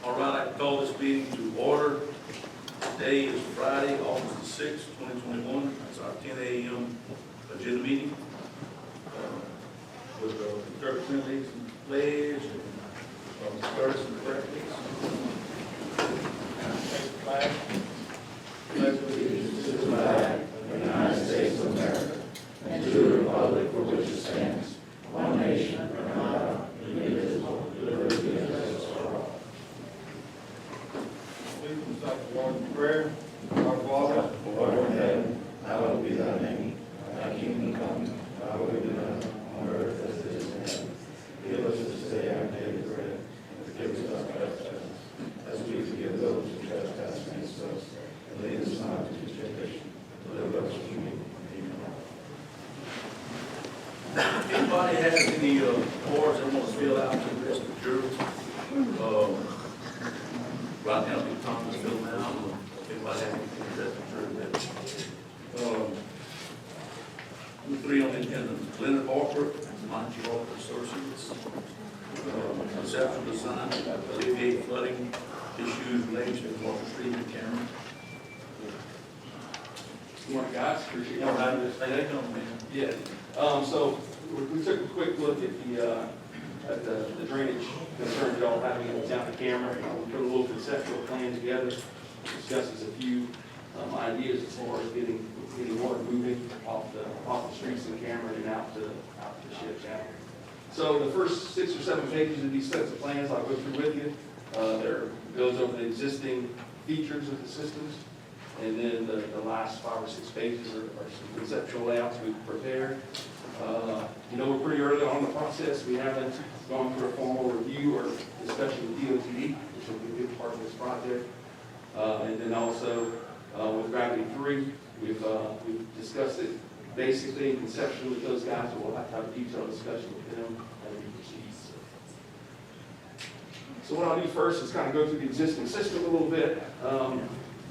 All right, I call this meeting to order. Today is Friday, August the 6th, 2021. That's our 10 a.m. agenda meeting. With the clerk please and pledge and Curtis and the clerk please. Flag. Pledge allegiance to the flag of the United States of America and to the republic for which it stands, one nation under God, indivisible, with liberty and justice for all. Please recite the Lord's Prayer. Our Father, who art in heaven, hallowed be thy name. Thy kingdom come, thy will be done on earth as it is in heaven. Give us this day our daily bread, and forgive us our trespasses, as we forgive those who trespass against us. And lead us not into temptation, but deliver us from evil. Amen. Anybody has any cards they want to fill out to the rest of the jury? Right now, big Tom is filling out. If anybody has anything to rest of the jury, that. Three on the agenda: Leonard Harper, Monty Harper Associates. Conceptual design, alleviate flooding issues related to Marshall Street and Cameron. Good morning, guys. Appreciate y'all having us today. Yeah. So we took a quick look at the drainage concerns y'all having in the town of Cameron. We put a little conceptual plan together, discusses a few ideas as far as getting water moving off the streets in Cameron and out to the ship channel. So the first 6 or 7 pages of these sets of plans I'll go through with you. There goes over the existing features of the systems. And then the last 5 or 6 pages are some conceptual layouts we've prepared. We're pretty early on in the process. We haven't gone through a formal review or discussion with DOT, which will be a big part of this project. And then also with Gravity 3, we've discussed it basically and conceptually with those guys, and we'll have to have a detailed discussion with them as we proceed. So what I'll do first is kind of go through the existing system a little bit.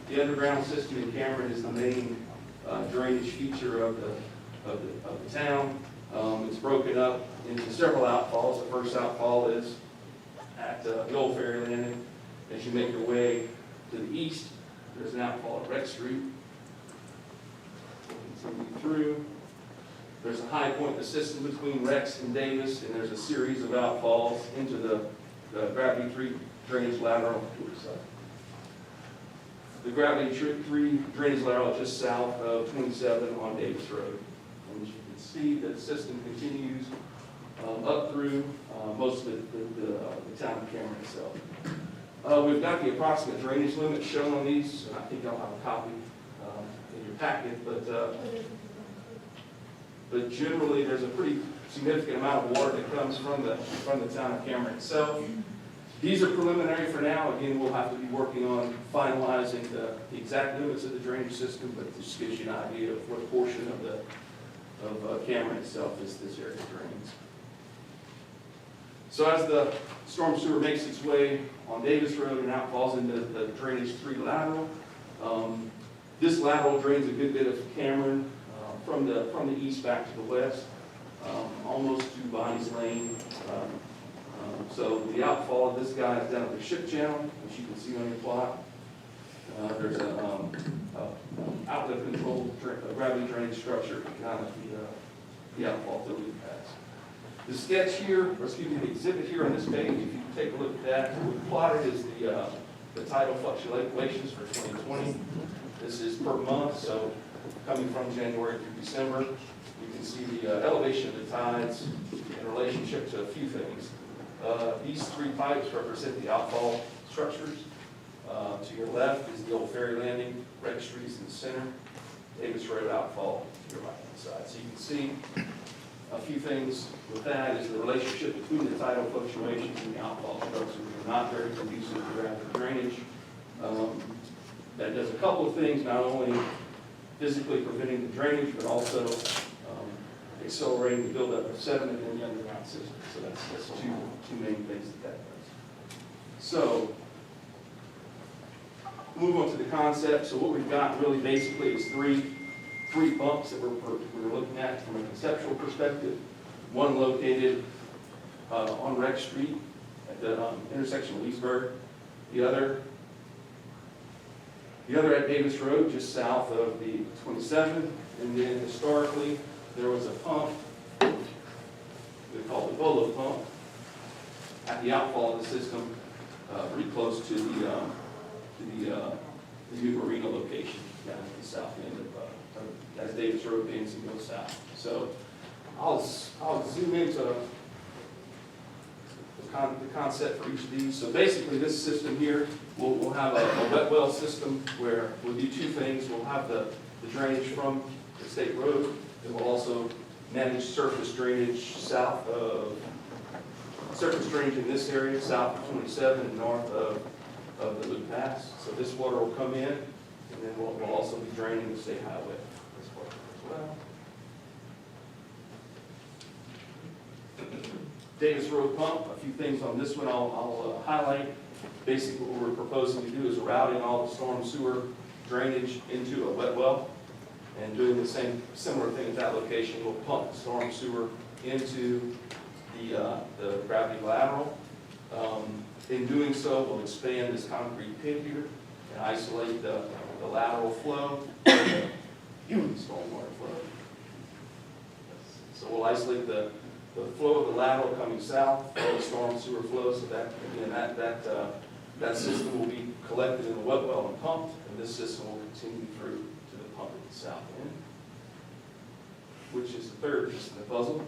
The underground system in Cameron is the main drainage feature of the town. It's broken up into several outfalls. The first outfall is at the old ferry landing. As you make your way to the east, there's an outfall at Rex Street. Continue through. There's a high point in the system between Rex and Davis, and there's a series of outfalls into the Gravity 3 drainage lateral to the side. The Gravity 3 drainage lateral just south of 27 on Davis Road. And as you can see, the system continues up through most of the town of Cameron itself. We've got the approximate drainage limit shown on these, and I think I'll have a copy in your packet, but generally there's a pretty significant amount of water that comes from the town of Cameron itself. These are preliminary for now. Again, we'll have to be working on finalizing the exact limits of the drainage system, but this gives you an idea of what portion of Cameron itself this area drains. So as the storm sewer makes its way on Davis Road and now falls into the drainage 3 lateral, this lateral drains a good bit of Cameron from the east back to the west, almost to Bonnie's Lane. So the outfall of this guy is down at the ship channel, which you can see on your plot. There's an outlet controlled gravity drainage structure kind of the outfall that we pass. The sketch here, or excuse me, the exhibit here on this page, if you can take a look at that, what we plotted is the tidal fluctuations for 2020. This is per month, so coming from January through December. You can see the elevation of the tides in relationship to a few things. These 3 pipes represent the outfall structures. To your left is the old ferry landing, Rex Street's in the center, Davis Road outfall to your right-hand side. So you can see a few things with that is the relationship between the tidal fluctuations and the outfall structures are not very conducive to rapid drainage. That does a couple of things, not only physically preventing the drainage, but also accelerating the buildup of sediment in the underground system. So that's two main things that does. So move on to the concept. So what we've got really basically is three bumps that we're looking at from a conceptual perspective. One located on Rex Street, at the intersection of Leesburg. The other at Davis Road, just south of the 27th. And then historically, there was a pump, we call it the Bolo pump, at the outfall of the system, pretty close to the new marina location down at the south end of, as Davis Road bends and goes south. So I'll zoom into the concept for each of these. So basically, this system here, we'll have a wet well system where we'll do two things. We'll have the drainage from the state road, and we'll also manage surface drainage surface drainage in this area, south of 27 and north of the Loop Pass. So this water will come in, and then we'll also be draining the state highway this water as well. Davis Road pump, a few things on this one I'll highlight. Basically, what we're proposing to do is routing all the storm sewer drainage into a wet well, and doing the similar thing at that location. We'll pump the storm sewer into the gravity lateral. In doing so, we'll expand this concrete pit here and isolate the lateral flow and the stormwater flow. So we'll isolate the flow of the lateral coming south, from the storm sewer flow, so that, again, that system will be collected in the wet well and pumped, and this system will continue through to the pump at the south end, which is the third piece of the puzzle,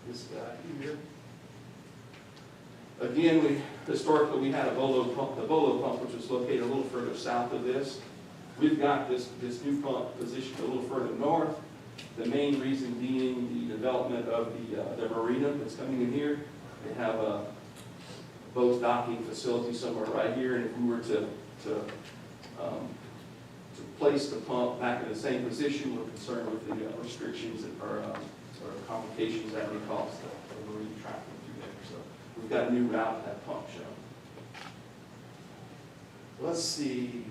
this guy here. Again, historically we had a Bolo pump, the Bolo pump, which was located a little further south of this. We've got this new pump positioned a little further north. The main reason being the development of the marina that's coming in here. They have a boat docking facility somewhere right here, and if we were to place the pump back in the same position, we're concerned with the restrictions or complications that may cause the marine traffic through there. So we've got a new route that pump shown. Let's see.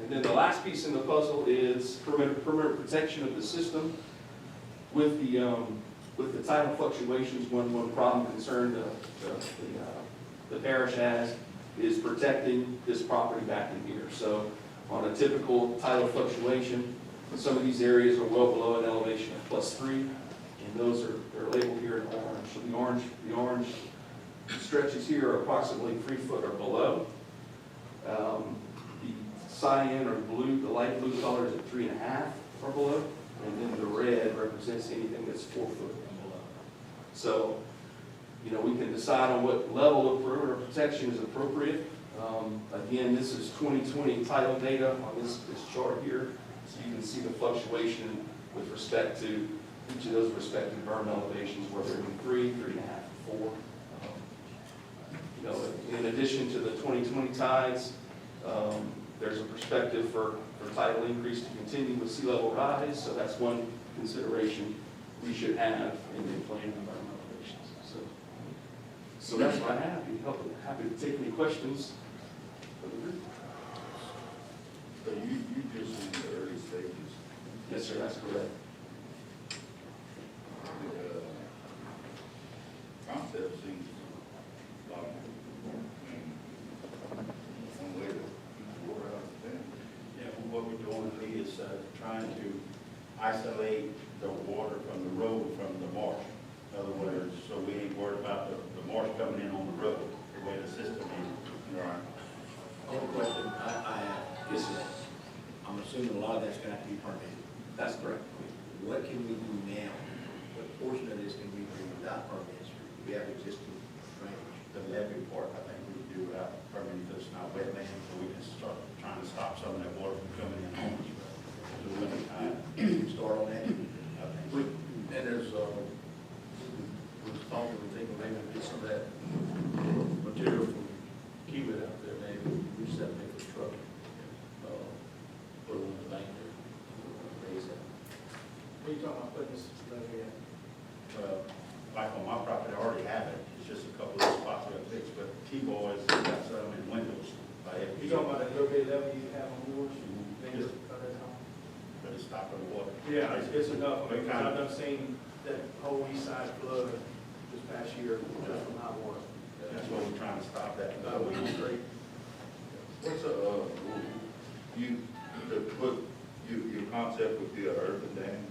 And then the last piece in the puzzle is perimeter protection of the system. With the tidal fluctuations, one problem concern the parish has is protecting this property back in here. So on a typical tidal fluctuation, some of these areas are well below an elevation of +3, and they're labeled here in orange. So the orange stretches here are approximately 3 foot or below. The cyan or blue, the light blue color is at 3.5 or below, and then the red represents anything that's 4 foot and below. So, you know, we can decide on what level of perimeter protection is appropriate. Again, this is 2020 tidal data on this chart here, so you can see the fluctuation with respect to each of those respective berm elevations, whether it be 3, 3.5, 4. You know, in addition to the 2020 tides, there's a perspective for tidal increase to continue with sea level rise, so that's one consideration we should have in the planning of our elevations. So that's what I have. Happy to take any questions. So you just in the early stages. Yes, sir, that's correct. The concept seems logical. One way to keep the water out of the dam. Yeah, what we're doing is trying to isolate the water from the road from the marsh. In other words, so we ain't worried about the marsh coming in on the road, the way the system is. Right. One question I have is, I'm assuming a lot of that's going to have to be permitted. That's correct. What can we do now? What portion of this can we do without permits? We have existing drainage. The levee part, I think we would do without permitting, because it's not wetland, so we can start trying to stop some of that water from coming in on us. So we can Start on that. And there's, we're talking, we're thinking maybe get some of that material from Kiewit out there, maybe we just have to make a truck, put it on the bank there, raise that. What are you talking about putting this levee in? like on my property, I already have it, it's just a couple of spots I got fixed, but T-Boys got some in windows. You talking about that little bit levee you have on yours? Just- But it's stopping the water. Yeah, it's enough, because I've done seen that whole east side flood this past year just from high water. That's what we're trying to stop that. We agree. What's you, your concept with the earthen dam,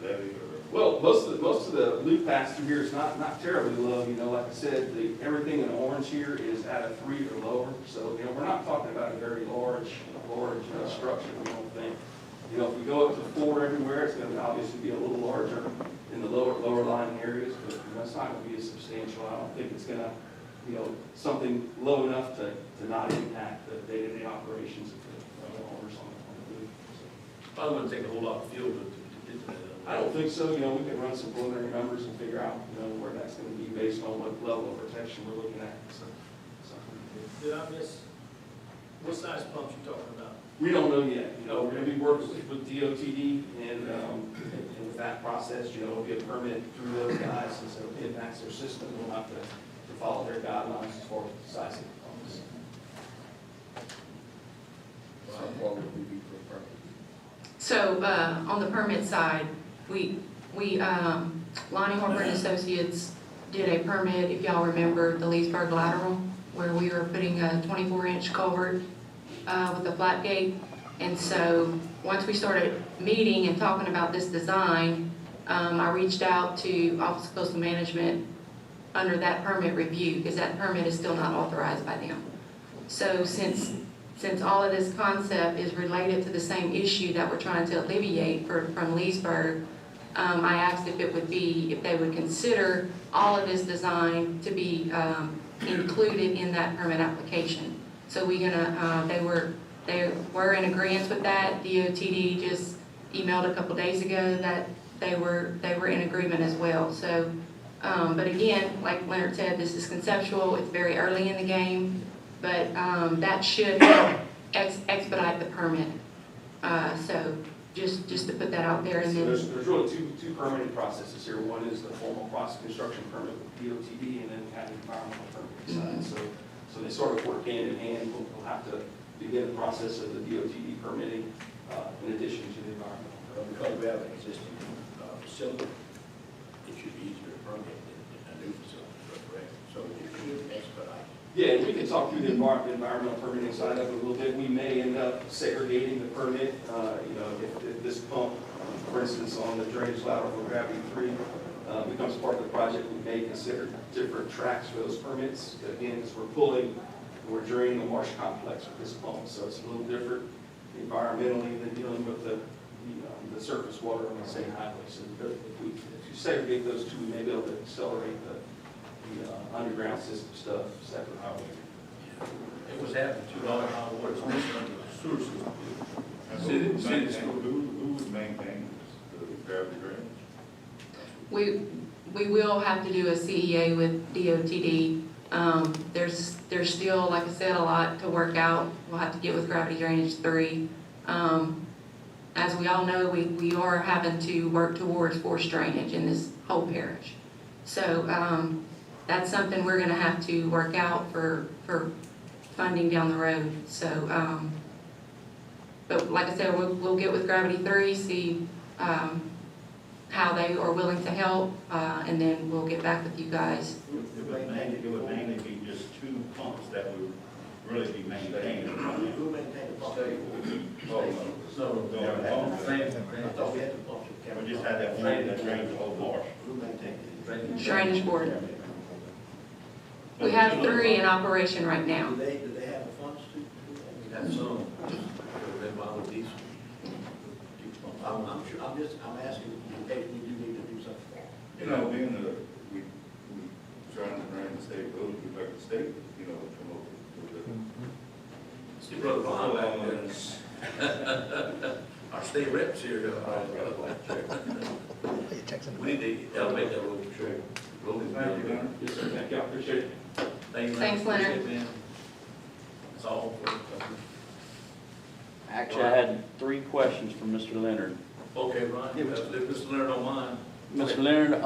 levee or? Well, most of the loop pass through here is not terribly low, you know, like I said, everything in orange here is at a 3 or lower, so, you know, we're not talking about a very large structure, we don't think. You know, if we go up to 4 everywhere, it's gonna obviously be a little larger in the lower lying areas, but you know, it's not gonna be as substantial. I don't think it's gonna, you know, something low enough to not impact the day-to-day operations of the owners on the loop. So, Probably wouldn't take a whole lot of fuel to get to that. I don't think so, you know, we can run some preliminary numbers and figure out, you know, where that's gonna be based on what level of protection we're looking at, so. Did I miss, what size pumps you talking about? We don't know yet, you know, we're gonna be working with DOTD and with that process, you know, it'll be a permit through those guys, and so it impacts their system, we'll have to follow their guidelines as far as the size of the pumps. What would we be for a permit? So, on the permit side, we, Lonnie Harper and Associates did a permit, if y'all remember, the Leesburg lateral, where we were putting a 24-inch culvert, with a flat gate. And so, once we started meeting and talking about this design, I reached out to Office of Coastal Management under that permit review, because that permit is still not authorized by them. So, since all of this concept is related to the same issue that we're trying to alleviate from Leesburg, I asked if they would consider all of this design to be included in that permit application. So they were in agreement with that. DOTD just emailed a couple days ago that they were in agreement as well. So, but again, like Leonard said, this is conceptual. It's very early in the game. But that should help expedite the permit. So just to put that out there. And So then there's really two permitting processes here. One is the formal construction permit with DOTD, and then we have the environmental permit side. So they sort of work hand in hand. We'll have to begin the process of the DOTD permitting in addition to the environmental permit. Because we have an existing facility, it should be easier to permit than a new facility, correct? So it should expedite. Yeah, we can talk through the environmental permitting side of it a little bit. We may end up segregating the permit, you know, if this pump, for instance, on the drainage lateral for Gravity 3 becomes part of the project, we may consider different tracks for those permits. Again, as we're draining the marsh complex with this pump, so it's a little different environmentally than dealing with the surface water on the same highway. So if you segregate those two, we may be able to accelerate the underground system stuff, separate highway. It was happening $2 an hour water, it's missing under the sewer system. Who would maintain the gravity drainage? we will have to do a CEA with DOTD. There's still, like I said, a lot to work out. We'll have to get with Gravity Drainage 3. As we all know, we are having to work towards forced drainage in this whole parish. So that's something we're going to have to work out for funding down the road. So, but like I said, we'll get with Gravity 3, see how they are willing to help, and then we'll get back with you guys. It would mainly be just 2 pumps that would really be maintained. Who maintained the pump? I thought we had the pumps. We just had that one that drained the whole marsh. Who maintained it? Drainage board. We have 3 in operation right now. Do they have the funds to do that? Have some, they're about diesel. I'm sure, I'm asking in case we do need to do something. You know, being we trying to drain the state road, we like the state, you know, come up with See, Brother Vaughn back there. Our state reps here. We need to elevate that road, sure. Road is Thank you, good. Leonard. Yes, sir. Thank you. I appreciate it. Thanks, Leonard. Appreciate it, man. That's all. Actually, I had 3 questions for Mr. Leonard. Okay, Ron, if Mr. Leonard don't mind. Mr. Leonard,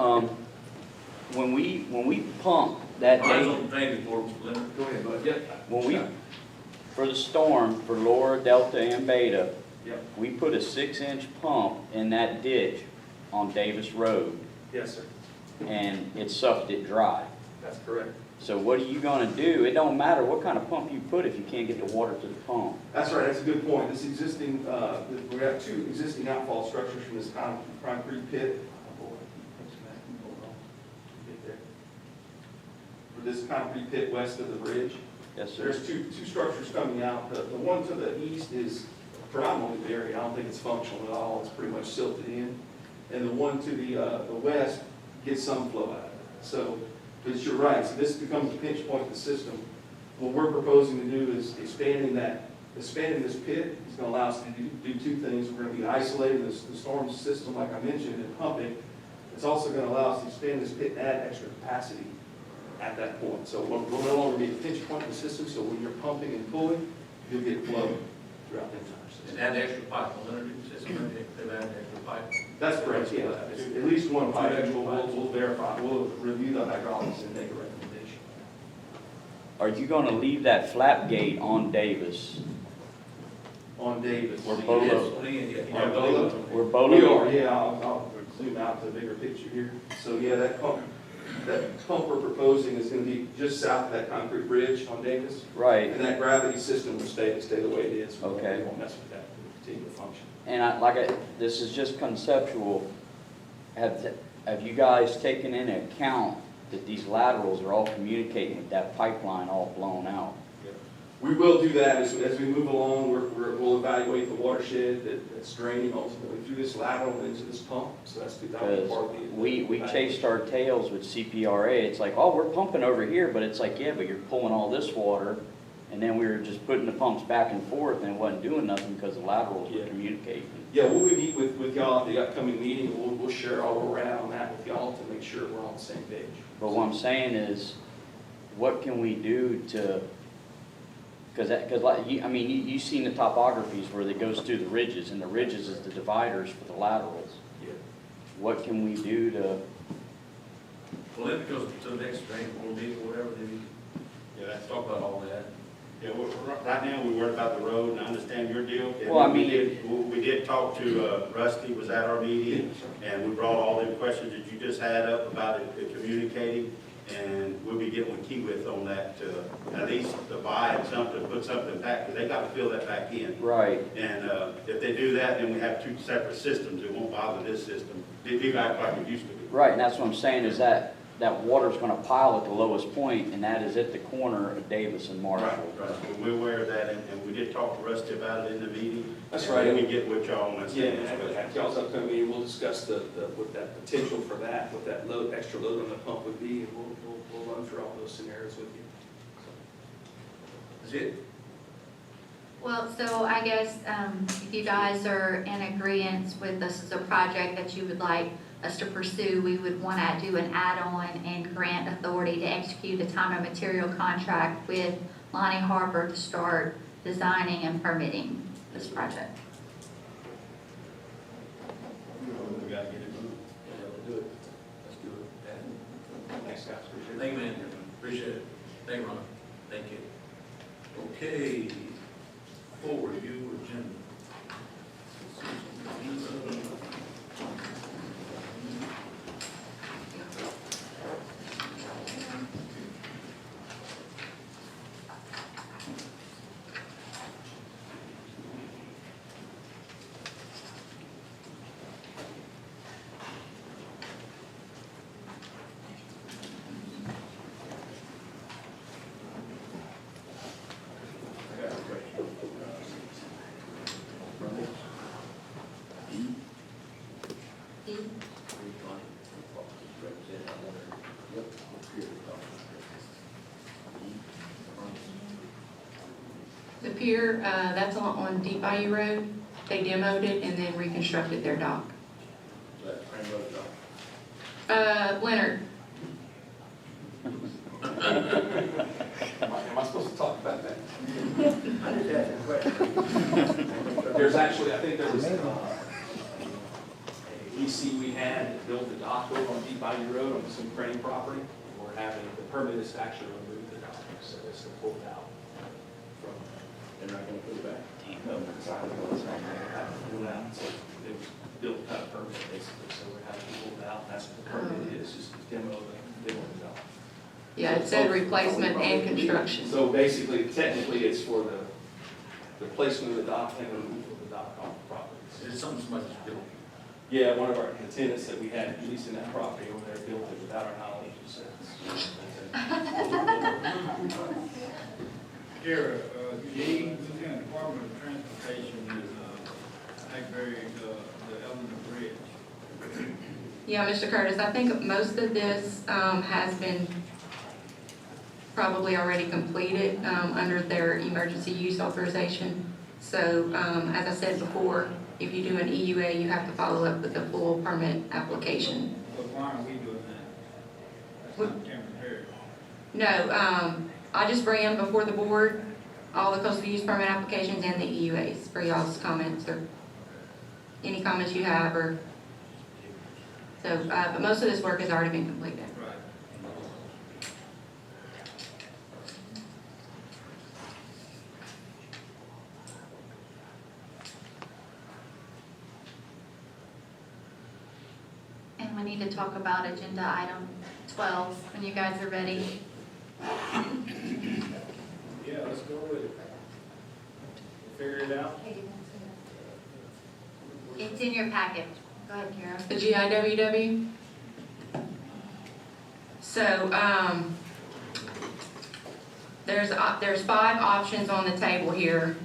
when we pump that Mine's day, on the drainage board, Mr. Leonard. Go ahead, bud. Yep. when we, for the storm, for Laura, Delta, and Beta, Yep. we put a 6-inch pump in that ditch on Davis Road, Yes, sir. and it sucked it dry. That's correct. So what are you gonna do? It don't matter what kind of pump you put if you can't get the water to the pump. That's right, that's a good point. This existing, we have two existing outfall structures from this concrete pit. Oh, boy, hold on. Get there. For this concrete pit west of the bridge. Yes, sir. There's two structures coming out. The one to the east is predominantly buried. I don't think it's functional at all. It's pretty much silted in. And the one to the west gets some flow out of it. So, but you're right, so this becomes a pinch point in the system. What we're proposing to do is expanding this pit is gonna allow us to do two things. We're gonna be isolating the storm system, like I mentioned, and pumping. It's also gonna allow us to expand this pit and add extra capacity at that point. So we'll no longer be a pinch point in the system, so when you're pumping and pulling, you'll get flow throughout the entire system. And add extra pipe on energy system, they've added extra pipe. That's correct, yeah. At least one pipe, we'll verify, we'll review the hydraulics and make a recommendation. Are you gonna leave that flap gate on Davis? On Davis. We're Bolo. On Bolo? We're Bolo? We are, yeah, I'll zoom out to the bigger picture here. So, yeah, that pump we're proposing is gonna be just south of that concrete bridge on Davis. Right. And that gravity system will stay the way it is. Okay. We won't mess with that, it'll continue to function. And this is just conceptual. Have you guys taken into account that these laterals are all communicating with that pipeline all blown out? We will do that as we move along. We'll evaluate the watershed that's draining ultimately through this lateral and into this pump. So that'll be Because part of the. we chased our tails with CPRA. It's like, oh, we're pumping over here, but it's like, yeah, but you're pulling all this water. And then we were just putting the pumps back and forth and it wasn't doing nothing because the laterals were communicating. Yeah, we'll meet with y'all at the upcoming meeting. We'll share all where we're at on that with y'all to make sure we're on the same page. But what I'm saying is, what can we do to, because like, you've seen the topographies where it goes through the ridges, and the ridges is the dividers for the laterals. Yeah. What can we do to, Well, then it goes to the next drain, we'll need, whatever they need. Yeah, Let's talk about all that. Yeah, right now, we worry about the road, and I understand your deal. And Well, I mean- we did talk to Rusty, was at our meeting, and we brought all the questions that you just had up about it communicating, and we'll be getting with Kiewit on that, at least to buy something, put something back, because they got to fill that back in. right, And if they do that, then we have two separate systems, it won't bother this system. It'd be back like it used to be. right, and that's what I'm saying, is that water's gonna pile at the lowest point, and that is at the corner of Davis and Marshall. Right. We're aware of that, and we did talk to Rusty about it in the meeting. That's And right. then we get with y'all on that. Yeah, at y'all's upcoming meeting, we'll discuss what that potential for that, what that extra load on the pump would be, and we'll run through all those scenarios with you. That's it? Well, so I guess if you guys are in agreement with this as a project that you would like us to pursue, we would want to do an add-on and grant authority to execute a time and material contract with Lonnie Harper to start designing and permitting this project. We gotta get it moved. Yeah, we'll do it. Let's do it. Thanks, guys, appreciate it. Thank you, man. Appreciate it. Thank you, Ron. Thank you. Okay. 4, review agenda. I got a question. The pier, that's on Deep Bayou Road. They demoed it and then reconstructed their dock. Leonard, Am I supposed to talk about that? I just asked a question. There's actually, I think there was a EC we had that built the dock over on Deep Bayou Road on some crane property. We're having, the permit is to actually remove the dock, so it's to pull it out from. They're not gonna put it back. No, it's not gonna go inside there. We're having to pull it out. So it was built kind of permit basically, so we're having to pull it out. That's what the permit is, just demo the dock. Yeah, it said replacement and construction. So basically, technically, it's for the placement of the dock and the removal of the dock off the property. It's something somebody's built. Yeah, one of our tenants that we had leasing that property over there built it without our knowledge. So Kara, Lieutenant Department of Transportation is, Hackberry, the Eleanor Bridge. Yeah, Mr. Curtis, I think most of this has been probably already completed under their emergency use authorization. So as I said before, if you do an EUA, you have to follow up with a full permit application. But why are we doing that? That's not temporary. No, I just bring in before the board all the coastal use permit applications and the EUAs for y'all's comments or any comments you have or, so, but most of this work has already been completed. Right. And we need to talk about agenda item 12 when you guys are ready. Yeah, let's go with it. Figure it out. It's in your packet. Go ahead, Kara. The GIWW? So, there's 5 options on the table here.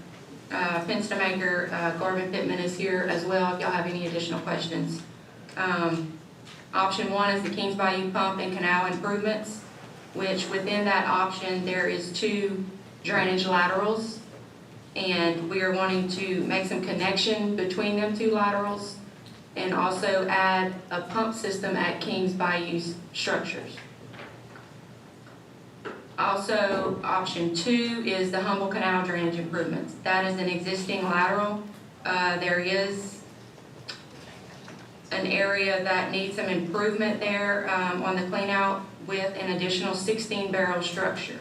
Fenstermaker, Garvin Pittman is here as well, if y'all have any additional questions. Option 1 is the Kings Bayou Pump and Canal improvements, which within that option, there is 2 drainage laterals. And we are wanting to make some connection between them 2 laterals and also add a pump system at Kings Bayou's structures. Also, option 2 is the Humble Canal drainage improvements. That is an existing lateral. There is an area that needs some improvement there on the clean out with an additional 16-barrel structure.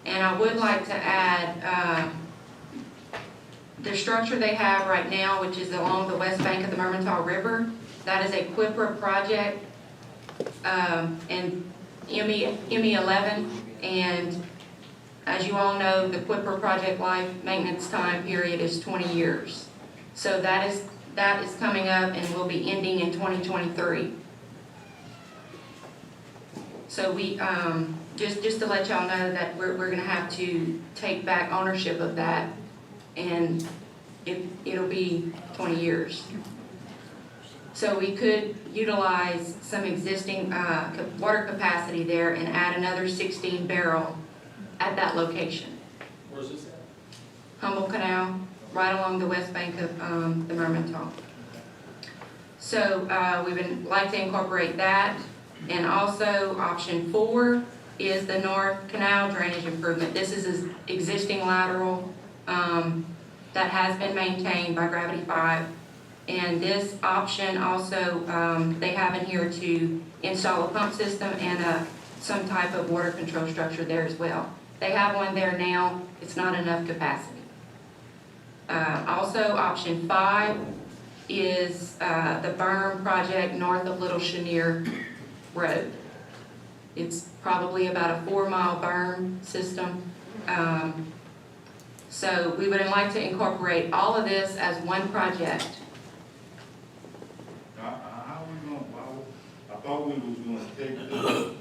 And I would like to add the structure they have right now, which is along the west bank of the Mermentau River. That is a QIPRA project and ME11. And as you all know, the QIPRA project life maintenance time period is 20 years. So that is coming up and will be ending in 2023. So we, just to let y'all know that we're gonna have to take back ownership of that, and it'll be 20 years. So we could utilize some existing water capacity there and add another 16 barrel at that location. Where's this at? Humble Canal, right along the west bank of the Mermentau. So we would like to incorporate that. And also option 4 is the North Canal drainage improvement. This is an existing lateral that has been maintained by Gravity 5. And this option also, they have in here to install a pump system and some type of water control structure there as well. They have one there now. It's not enough capacity. Also, option 5 is the berm project north of Little Chenier Road. It's probably about a 4-mile berm system. So we would like to incorporate all of this as one project. How we gonna, I thought we was gonna take the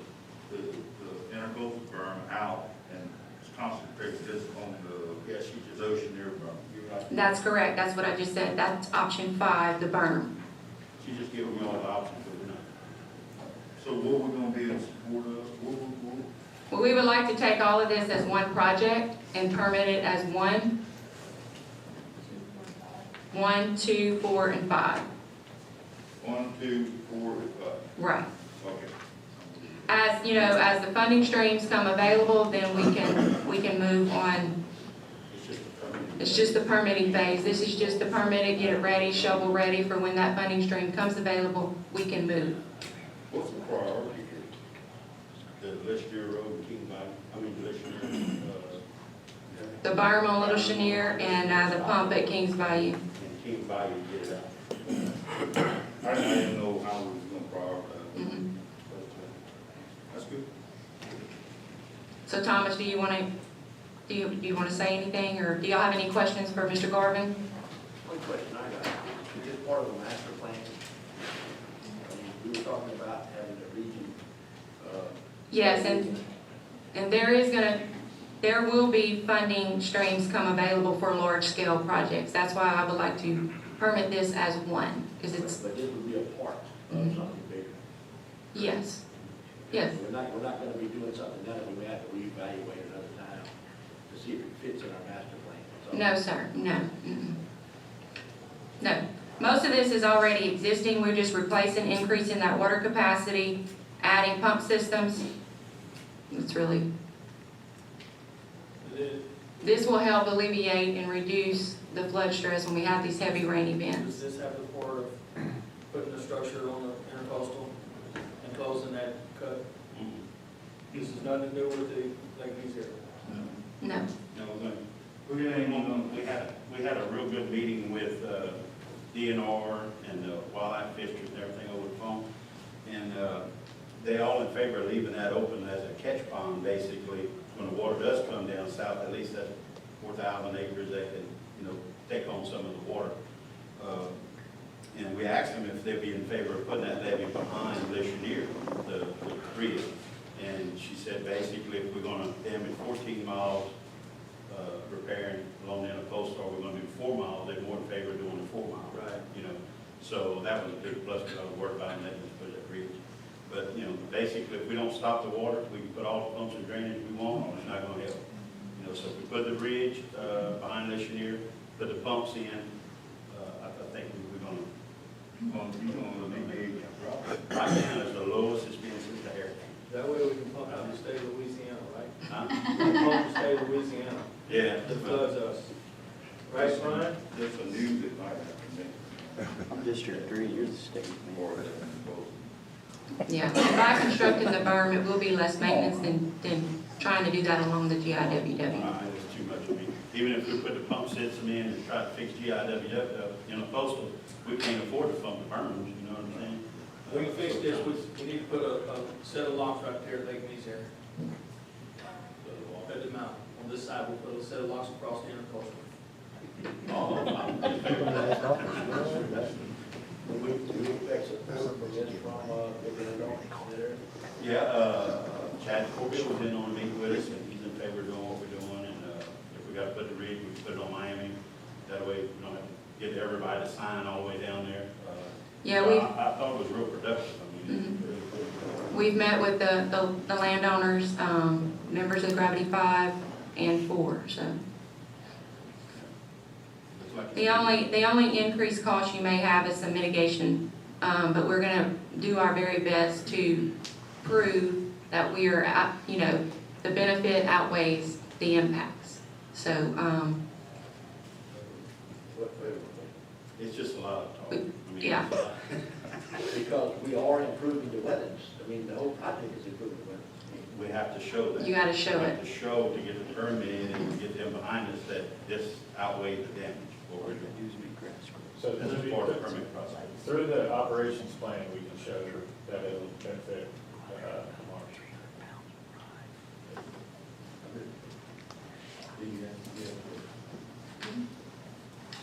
intercoastal berm out and concentrate this on the ocean near berm. You're right. That's correct. That's what I just said. That's option 5, the berm. She just gave me all the options. So what we're gonna be in support of, Well, we would like to take all of this as one project and permit it as 1, 2, 4, and 5. 1, 2, 4, 5. Right. Okay. As, you know, as the funding streams come available, then we can move on. It's just the permitting phase. This is just the permit it, get it ready, shovel ready for when that funding stream comes available, we can move. What's the priority here? The Lester Road, King Bayou, Lester, The berm on Little Chenier and the pump at Kings Bayou. and King Bayou, get it out. I didn't know how we was gonna prioritize. Mhm. That's good. So Thomas, do you want to say anything, or do y'all have any questions for Mr. Garvin? One question I got, is this part of the master plan? I mean, we were talking about having a region, Yes, and there will be funding streams come available for large-scale projects. That's why I would like to permit this as one, because it's, but this would be a part of something bigger. yes, yes. We're not gonna be doing something now that we may have to reevaluate another time to see if it fits in our master plan. So- No, sir, no. Mm-mm. No, most of this is already existing. We're just replacing, increasing that water capacity, adding pump systems. It's really, this will help alleviate and reduce the flood stress when we have these heavy rain events. Does this have the part of putting the structure on the intercoastal and closing that cut? This is nothing to do with the Lake East area. No, No, we had a real good meeting with DNR and the wildlife fisheries and everything over the phone. And they all in favor of leaving that open as a catch pond, basically. When the water does come down south, at least that 4,000 acres, they can, take on some of the water. And we asked them if they'd be in favor of putting that levee behind Lishanier, the bridge. And she said basically if we're gonna damage 14 miles repairing along the intercoastal, or we're gonna do 4 miles, they're more in favor of doing the 4 mile. Right. So that was a big plus, because I was worried about letting us put that bridge. But, basically if we don't stop the water, we can put all the pumps and drainage we want, and it's not gonna help. So if we put the bridge behind Lishanier, put the pumps in, I think we're gonna alleviate that problem. Right now, it's the lowest it's been since the hurricane. That way we can pump out the state of Louisiana, right? Huh? Pump the state of Louisiana, Yeah. that floods us. Right, Brian? There's some news that might have to I'm District 3, you're the state, more man. than yeah. By constructing the berm, it will be less maintenance than trying to do that along the GIWW. It's too much. I mean, even if we put the pump system in and try to fix GIWW, coastal, we can't afford to pump the berms, you know what I'm saying? We can fix this, we need to put a set of locks right there at Lake East area. At the mount, on this side, we'll put a set of locks across the intercoastal. We expect support from this from, looking at all there. Yeah, Chad Corbett was in on a meeting with us, and he's in favor of doing what we're doing, and if we gotta put the rig, we can put it on Miami. That way, we don't have to get everybody to sign all the way down there. Yeah, so I thought it was real productive. I mean, it's really good. We've met with the landowners, members of Gravity 5 and 4, so. Looks like The only increased cost you may have is some mitigation, but we're gonna do our very best to prove that we are, the benefit outweighs the impacts. So, It's just a lot of talk. I mean, yeah. Because we are improving the wetlands. I mean, the whole project is improving the wetlands. We have to show that. You gotta show We it. have to show to get the permit and get them behind us that this outweighs the damage. What we're doing. So This is part of the permit process. through the operations plan, we can show that it'll benefit the marsh.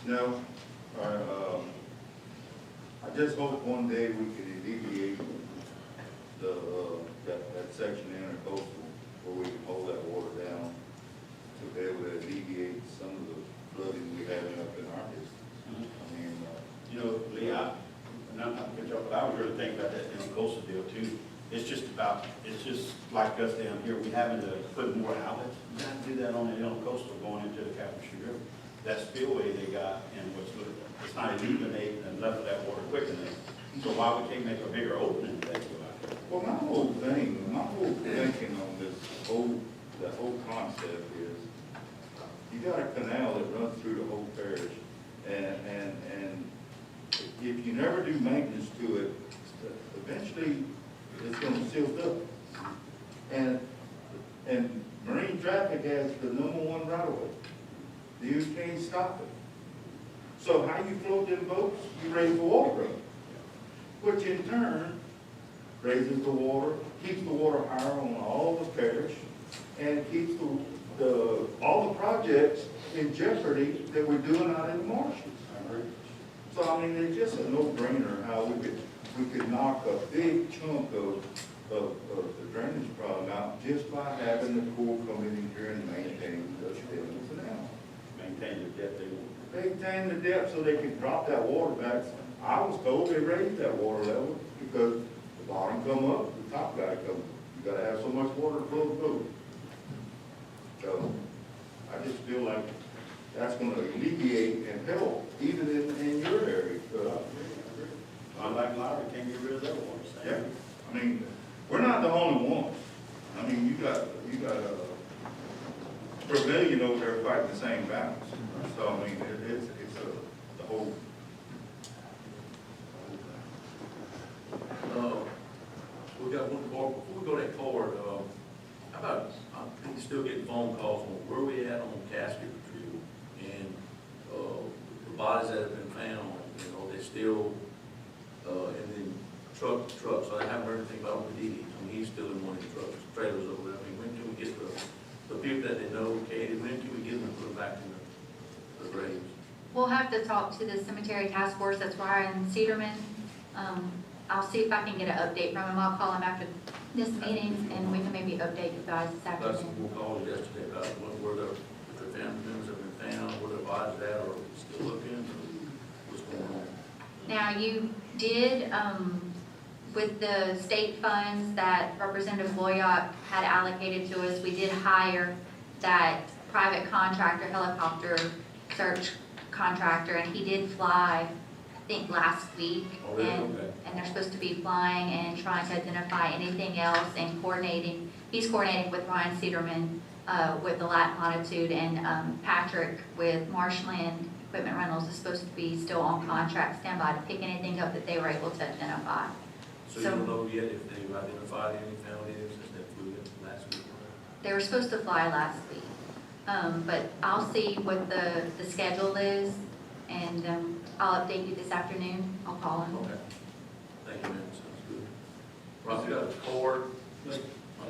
No, I just hope one day we can alleviate that section in the coastal where we can hold that water down to be able to alleviate some of the flooding we have up in our district. I mean, Lee, I'm not gonna but I was really thinking about that in the coastal deal too. It's just like us down here, we having to put more outlets. You have to do that on the coastal going into the Calcasieu River. That spillway they got and it's not eliminating enough of that water quick enough. So why we can't make a bigger opening that go out there? well, my whole thinking on the whole concept is, you got a canal that runs through the whole parish, and if you never do maintenance to it, eventually it's gonna silt up. And marine traffic has the #1 right of way. You can't stop it. So how you float them boats, you raise the water up, which in turn raises the water, keeps the water higher on all the parish, and keeps all the projects in jeopardy that we're doing out in the marshes. So, I mean, it's just a no-brainer how we could knock a big chunk of the drainage problem out just by having the Corps come in here and maintain the canal. Maintain the depth they want. Maintain the depth so they can drop that water back. I was told they raised that water level because the bottom come up, the top gotta come up. You gotta have so much water to flow the boat. So, I just feel like that's gonna alleviate and help even in your area. Unlike Lowry, can't get rid of that one. Yeah, I mean, we're not the only ones. I mean, you got Vermillion over there fighting the same battles. So, I mean, it's the whole. We got one more, before we go that forward, how about, I'm still getting phone calls on where we at on casket retrieval, and, the bodies that have been found, you know, they're still, and then trucks, I haven't heard anything about Didi. I mean, he's still in one of the trucks, trailers over there. I mean, when can we get the people that they know located, when can we get them and put them back in the graves? We'll have to talk to the cemetery task force, that's Ryan Cedarman. I'll see if I can get an update from him. I'll call him after this meeting and we can maybe update you guys this Got some afternoon. more calls yesterday about where their family members have been found, where their bodies at, or still looking, or what's going on. Now, you did, with the state funds that Representative Loyock had allocated to us, we did hire that private contractor, helicopter search contractor, and he did fly, I think, last week. Oh, really? And- Okay. And they're supposed to be flying and trying to identify anything else and coordinating. He's coordinating with Ryan Cedarman, with the latitude, and Patrick with Marshland Equipment Rentals is supposed to be still on contract standby to pick anything up that they were able to identify. So you don't know yet if they've identified any, found any, since that flew in last week? They were supposed to fly last week. But I'll see what the schedule is, and I'll update you this afternoon. I'll call him. Okay. Thank you, man, sounds good. Ross, you got a cord?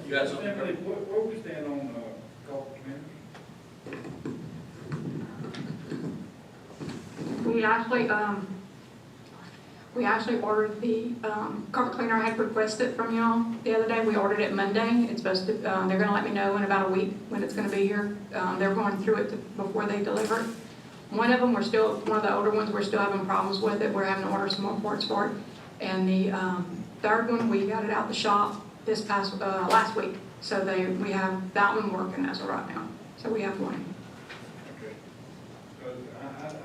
You got something? Emily, where we stand on Gulf Community? We actually ordered the carpet cleaner I had requested from y'all the other day. We ordered it Monday. It's supposed to, they're gonna let me know in about a week when it's gonna be here. They're going through it before they deliver it. One of them, one of the older ones, we're still having problems with it. We're having to order some more parts for it. And the third one, we got it out the shop this past, last week. So we have that one working as of right now. So we have one. Okay. Because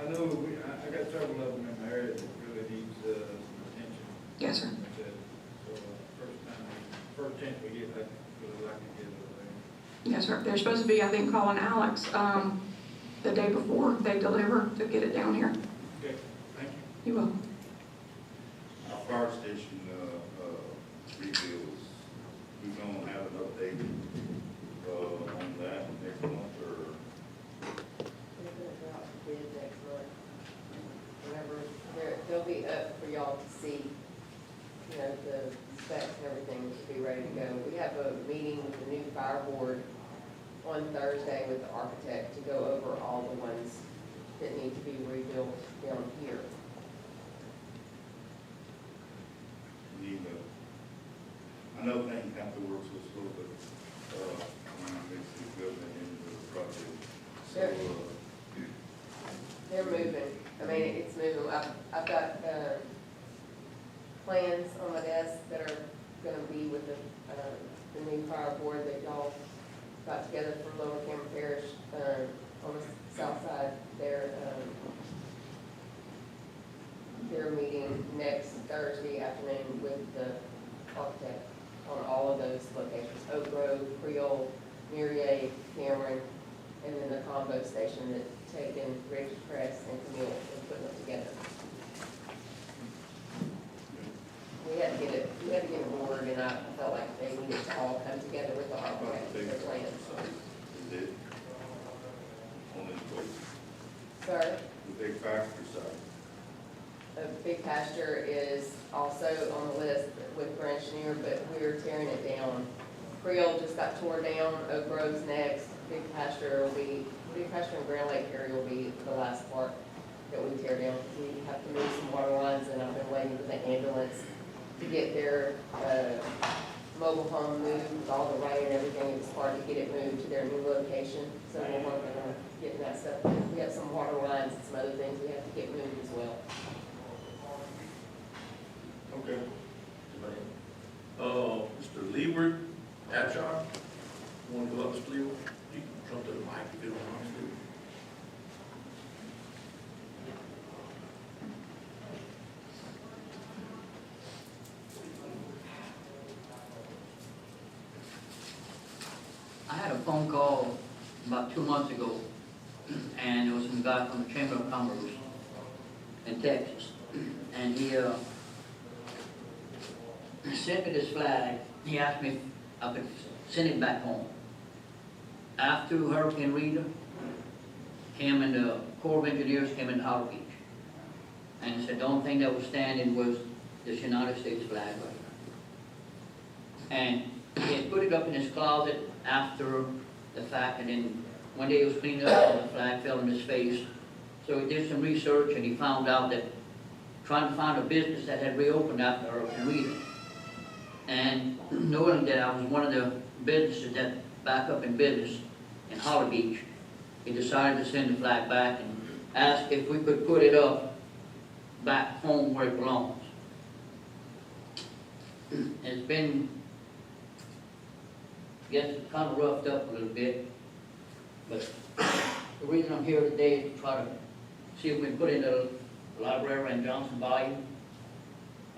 I know I got several of them in my area that really needs some attention. Yes, sir. Like that. So first chance we get, I really like to get it over there. Yes, sir. They're supposed to be, I think, calling Alex the day before they deliver to get it down here. Okay, thank you. You will. Our fire station rebuilds, we're gonna have an update on that next month or? They're gonna go out for bid next month. Whenever, they'll be up for y'all to see, you know, the specs and everything to be ready to go. We have a meeting with the new fire board on Thursday with the architect to go over all the ones that need to be rebuilt down here. I know things have to work so slow, but, it's a good into the project. So, They're moving. I mean, it's moving. I've got, plans on my desk that are gonna be with the new fire board that y'all got together for Lower Cameron Parish, on the south side. They're meeting next Thursday afternoon with the architect on all of those locations: Oak Grove, Creole, Mirier, Cameron, and then the combo station that Tate and Rich Press and Camille is putting it together. We had to get it board, and I felt like they needed to all come together with the architect and their plans. Is it on its way? Sir, The big factory side? a big pasture is also on the list with Branch Near, but we're tearing it down Creole just got tore down, Oak Grove's next, Big Pasture and Grand Lake area will be the last part that we tear down. We have to move some water lines, and I've been waiting for the ambulance to get their, mobile home moved with all the rain and everything. It was hard to get it moved to their new location, so we're working on getting that stuff. We have some water lines and some other things we have to get moved as well. Okay. Mr. Leeward, Abshar, you want to go up, Mr. Leeward? You can come to the mic if you don't want to. I had a phone call about 2 months ago, and it was some guy from the Chamber of Commerce in Texas. And he sent me this flag. He asked me if I could send it back home. After Hurricane Rita, him and the Corps of Engineers came into Hollow Beach. And he said the only thing that was standing was this United States flag right here. And he had put it up in his closet after the fact, and then one day he was cleaning up and the flag fell in his face. So he did some research and he found out that trying to find a business that had reopened after Hurricane Rita. And knowing that I was one of the businesses that back up in business in Hollow Beach, he decided to send the flag back and ask if we could put it up back home where it belongs. It's been, I guess, kind of roughed up a little bit, but the reason I'm here today is to try to see if we can put it in the library in Johnson Bayou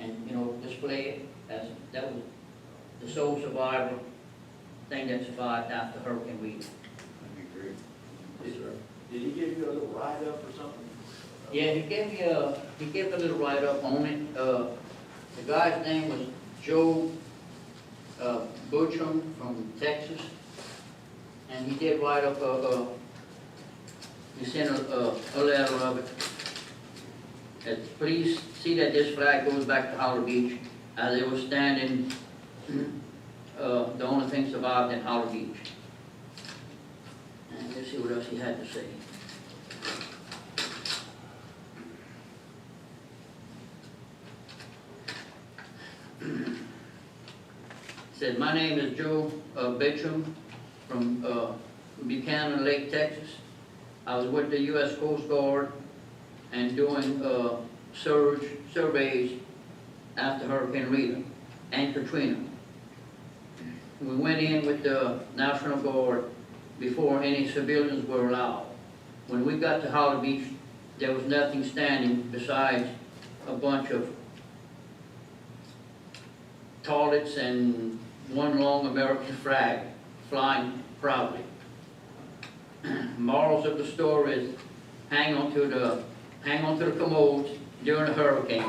and, display it as, that was the sole survivor thing that survived after Hurricane Rita. That'd be great. Yes, sir. Did he give you a little write-up or something? Yeah, he gave me a little write-up on it. The guy's name was Joe Butchum from Texas, and he did write up he sent a letter of it. That please see that this flag goes back to Hollow Beach as it was standing, the only thing survived in Hollow Beach. And let's see what else he had to say. Said, my name is Joe Butchum from Buchanan Lake, Texas. I was with the U.S. Coast Guard and doing surveys after Hurricane Rita and Katrina. We went in with the National Guard before any civilians were allowed. When we got to Hollow Beach, there was nothing standing besides a bunch of toilets and one long American flag flying proudly. Morals of the story is hang on to the commodes during a hurricane.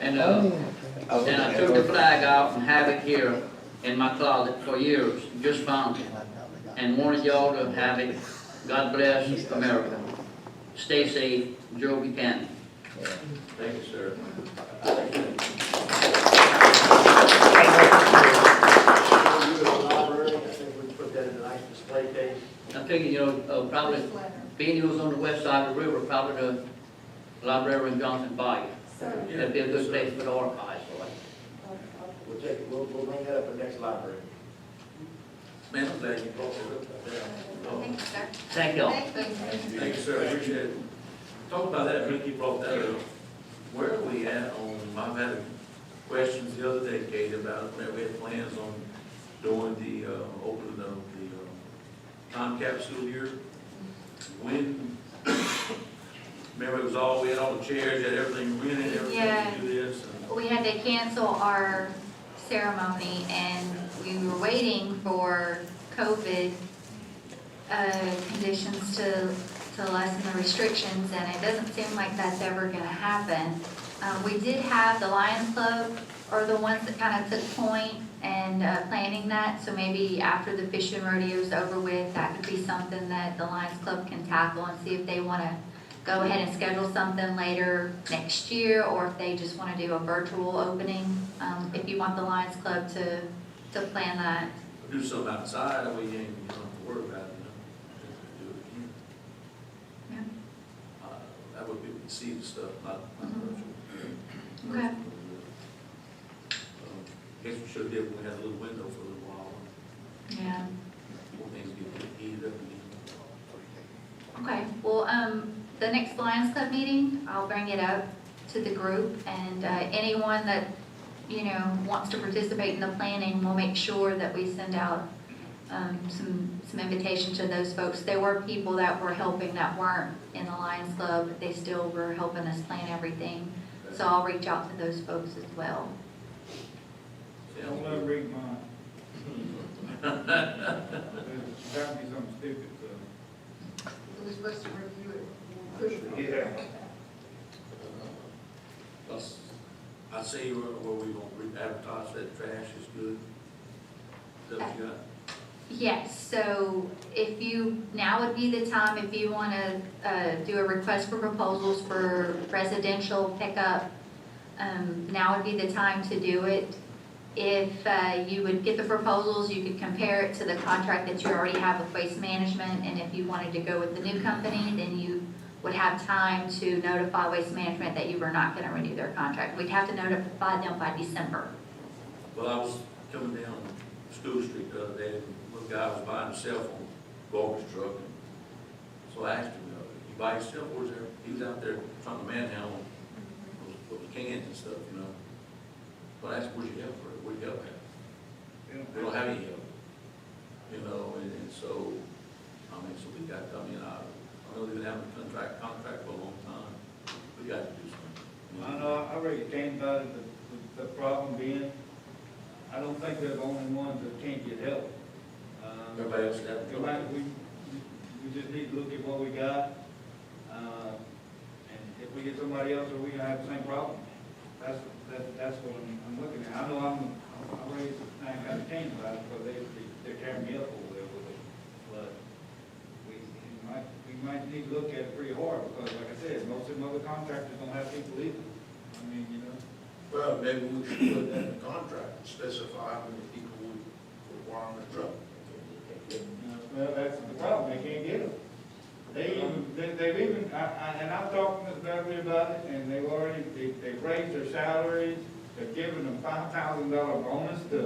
And I took the flag out and have it here in my closet for years, just found it. And wanted y'all to have it. God bless America. Stay safe, Joe Buchanan. Thank you, sir. Library, I think we put that in a nice display case. I figure, probably, being he was on the west side of the river, probably the library in Johnson Bayou. That'd be a good place for the archives. We'll bring that up in the next library. Man, I'm glad you brought that up there. Thank you, sir. Thank y'all. Thank you, sir, I appreciate it. Talk about that, Ricky brought that up. Where are we at on, I've had questions the other day, Kate, about, we had plans on doing the, opening of the time capsule here. When, remember it was all, we had all the chairs, had everything rented, everything to do this. And We had to cancel our ceremony, and we were waiting for COVID conditions to lessen the restrictions, and it doesn't seem like that's ever going to happen. We did have the Lions Club, or the ones that kind of took point and planning that, so maybe after the fishing rodeo is over with, that could be something that the Lions Club can tackle and see if they want to go ahead and schedule something later next year, or if they just want to do a virtual opening, if you want the Lions Club to plan that. Do something outside, that way you don't have to worry about it, do it again. Yeah. That way people can see the stuff, not virtual. Okay. Guess we should have did when we had a little window for a little while. Yeah. Before things get heated up again. Okay, well, the next Lions Club meeting, I'll bring it up to the group, and anyone that, wants to participate in the planning, we'll make sure that we send out some invitation to those folks. There were people that were helping that weren't in the Lions Club, but they still were helping us plan everything. So I'll reach out to those folks as well. Don't let them read mine. There's got to be something stupid, so. We're supposed to review it. Yeah. I see where we gonna re-advertise that trash is good. Is that what you got? Yes, so now would be the time if you want to do a request for proposals for residential pickup, now would be the time to do it. If you would get the proposals, you could compare it to the contract that you already have with Waste Management, and if you wanted to go with the new company, then you would have time to notify Waste Management that you were not going to renew their contract. We'd have to notify them by December. Well, I was coming down School Street the other day, and one guy was buying himself on garbage truck. And so I asked him, you buy yourself, or is there, he was out there trying to manhandle those cans and stuff, But I asked, where'd you help for it? Where'd you help at? They don't have any help, and so, so we got, I know they've been having a contract for a long time. We got to do something. I know, I already came about it, the problem being, I don't think they're the only ones that can't get help. Everybody else got it. We just need to look at what we got, and if we get somebody else, are we gonna have the same problem? That's what I'm looking at. I know I'm ready to kind of change about it, because they're carrying me up over there with it, but we might need to look at it pretty hard, because like I said, most of them other contractors don't have people either. Well, maybe we should put that in the contract, and specify how many people would require on the truck. Well, that's the problem, they can't get them. They've even, and I've talked to Ms. Beverly about it, and they've raised their salaries, they're giving them $5,000 bonus to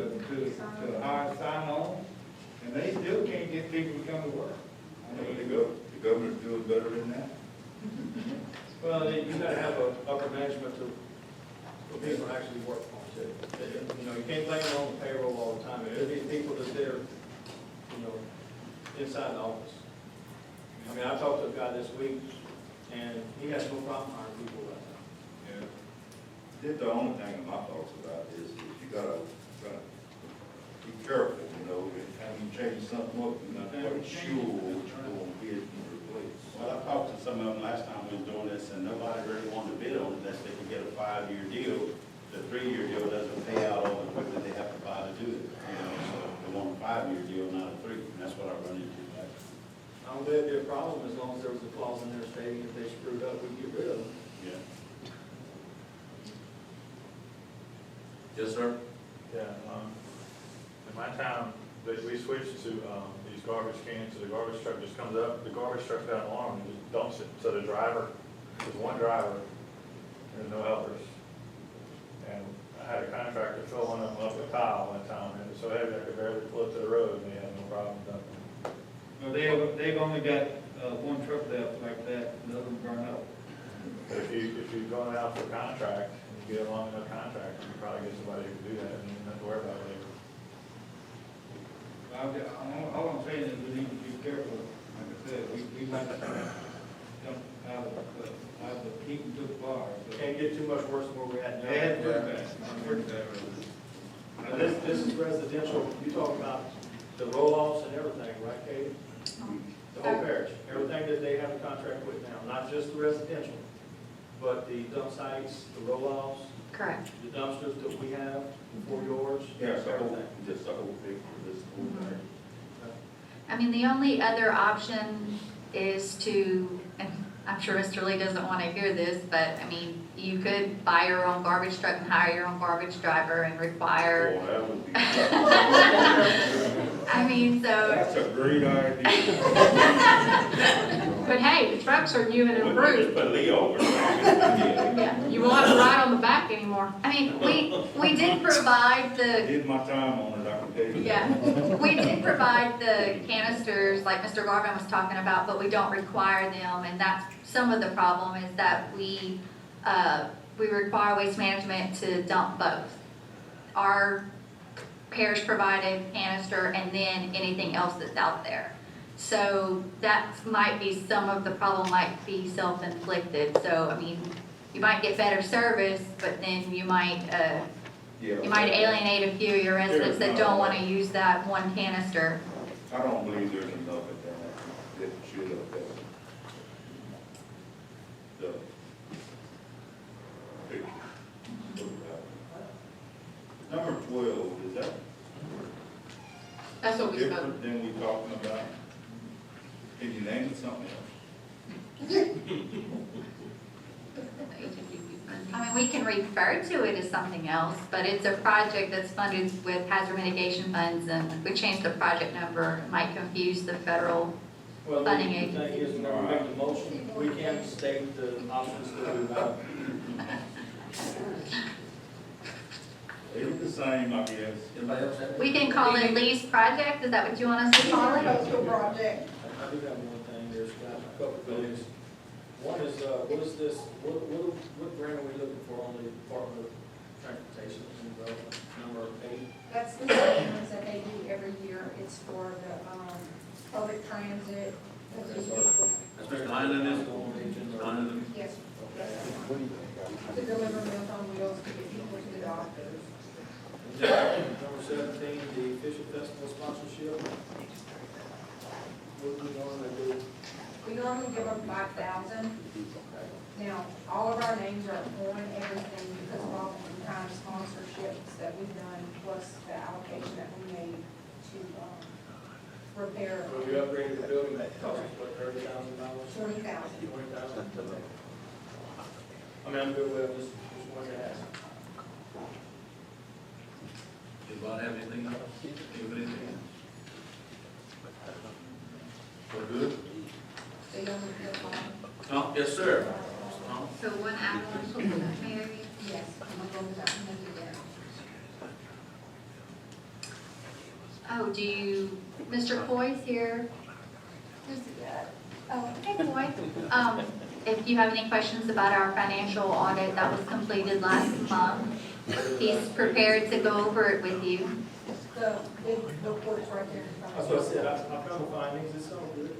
hire sign-on, and they still can't get people to come to work. The governor's doing better than that. Well, you gotta have a upper management to people actually work on it. You can't blame them on the payroll all the time. There'll be people that's there, inside the office. I talked to a guy this week, and he has no problem hiring people right now. Yeah. The only thing my thoughts about is you gotta be careful, and you change something up, you're not quite sure what you're going to bid and replace. Well, I talked to some of them last time we was doing this, and nobody really wanted to bid on it unless they could get a 5-year deal. The 3-year deal doesn't pay out all the equipment they have to buy to do it, so they want a 5-year deal, not a 3, and that's what I run into. I don't think it'd be a problem as long as there was a clause in there stating if they screwed up, we'd get rid of them. Yeah. Yes, sir? Yeah, in my town, we switched to these garbage cans, so the garbage truck just comes up, the garbage truck's got an alarm and just dumps it. So the driver, there's one driver, there's no helpers. And I had a contractor fill one of them up with tile one time, and it was so heavy I could barely pull it to the road, and they had no problem dumping. Well, they've only got one truck left like that, and the other one burned up. But if you're going out for a contract, and you get a long enough contract, you can probably get somebody who can do that, and you don't have to worry about it later. All I'm saying is we need to be careful. Like I said, we might jump out of the heat into the fire. So. Can't get too much worse than where we're at now. Yeah, pretty bad. Now, this is residential, you talk about the roll-offs and everything, right, Katie? The whole parish, everything that they have a contract with now, not just the residential, but the dump sites, the roll-offs, Correct. the dumpsters that we have, before yours, Yeah, so everything. just a whole big for this whole thing. The only other option is to, and I'm sure Mr. Lee doesn't want to hear this, but I mean, you could buy your own garbage truck and hire your own garbage driver and require, Boy, that would be. I mean, so, That's a great idea. But hey, the trucks are new and We improved. just put Lee over there. Yeah, you won't have to ride on the back anymore. I mean, we did provide the Did my time on it, I can tell you that. Yeah, we did provide the canisters like Mr. Garvin was talking about, but we don't require them, and that's some of the problem is that we require Waste Management to dump both. Our parish provided canister and then anything else that's out there. So that might be, some of the problem might be self-inflicted, so I mean, you might get better service, but then you might alienate a few of your residents that don't want to use that one canister. I don't believe there's enough at that should have that. The picture. Number 12, is that That's what we spoke. different than we talking about? Can you name it something else? I mean, we can refer to it as something else, but it's a project that's funded with hazard mitigation funds, and if we change the project number, it might confuse the federal Well, funding the thing agency. is, when we make the motion, we can state the options that we have. It's the same, I guess. Anybody else have? We can call it lease project, is that what you want us to call it? Project. I do have one thing, there's got a couple things. One is, what is this, what grant are we looking for on the Department of Transportation and Development, number 8? That's the programs that they do every year. It's for the, public transit. That's Mr. Hyman, is it? Mr. Hyman? Yes. To deliver Meals on Wheels to get people to the doctors. Number 17, the Fisher Festival sponsorship. What do we normally do? We normally give them 5,000. Now, all of our names are on everything because of all the kind of sponsorships that we've done, plus the allocation that we made to, repair. When we upgraded the building, that cost us, what, $30,000? 20,000. 20,000? I mean, I'm good with it, just wanted to ask. Anybody have anything else? Anybody anything else? We're good? They don't feel fine. Tom, yes, sir. Mr. Tom? So one add-on for Mary? Yes, I'm gonna go with that one together. Oh, do you, Mr. Coy's here? Who's that? Oh, hey, Coy. If you have any questions about our financial audit that was completed last month, he's prepared to go over it with you. The report's right there in front That's of what I us. said, I found the findings, it's all good.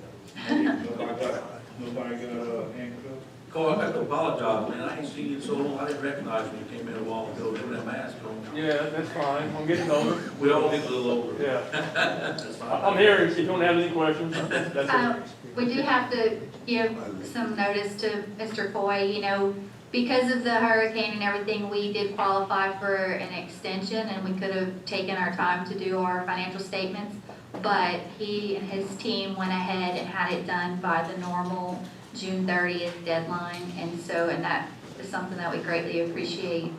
Nobody got handcuffs? Cole, I have to apologize, man. I ain't seen you in so long. I didn't recognize you when you came in a while ago. You had that mask on. Yeah, that's fine. I'm getting older. We all get a little older. Yeah. That's fine. I'm here if you don't have any questions. That's it. We do have to give some notice to Mr. Coy, you know, because of the hurricane and everything, we did qualify for an extension and we could have taken our time to do our financial statements. But he and his team went ahead and had it done by the normal June 30th deadline. And that is something that we greatly appreciate,